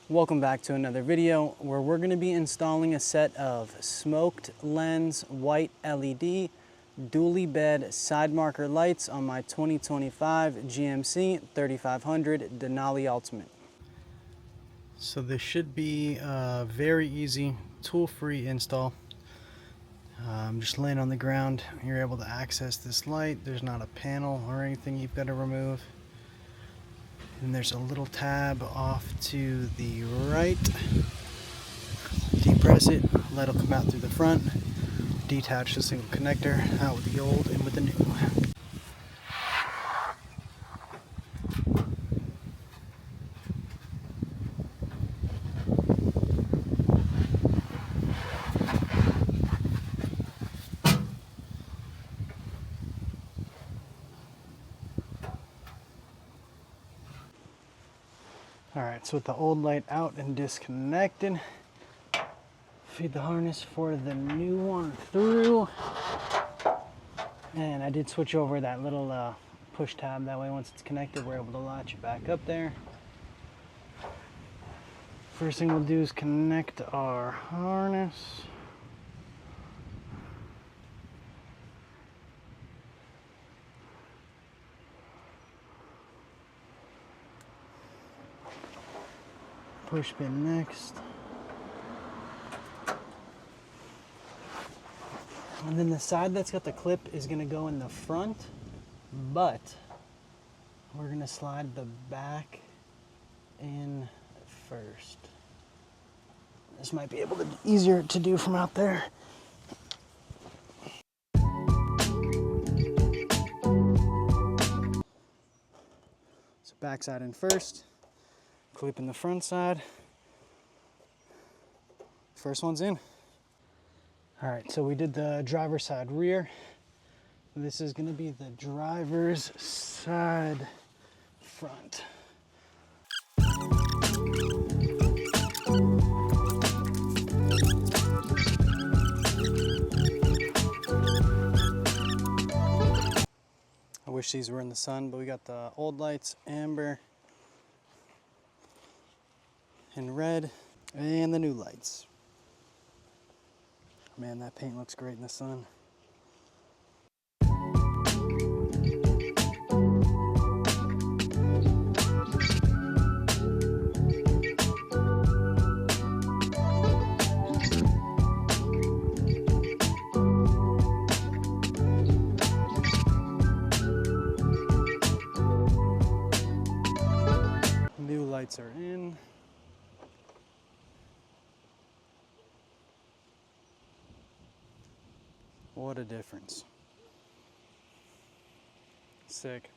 Welcome back to another video where we're going to be installing a set of smoked lens white LED dually bed side marker lights on my 2025 GMC 3500 Denali Ultimate. So this should be a very easy tool-free install. Just laying on the ground, you're able to access this light. There's not a panel or anything you've got to remove. And there's a little tab off to the right. Depress it, light will come out through the front. Detach the single connector out with the old and with the new. Alright, so with the old light out and disconnected, feed the harness for the new one through. And I did switch over that little push tab, that way once it's connected we're able to latch it back up there. First thing we'll do is connect our harness. Push pin next. And then the side that's got the clip is going to go in the front, but we're going to slide the back in first. This might be able to be easier to do from out there. So back side in first, clip in the front side. First one's in. All right, so we did the driver's side rear. This is gonna be the driver's side front. I wish these were in the sun, but we got the old lights, amber and red, and the new lights. Man, that paint looks great in the sun. New lights are in. What a difference. Sick.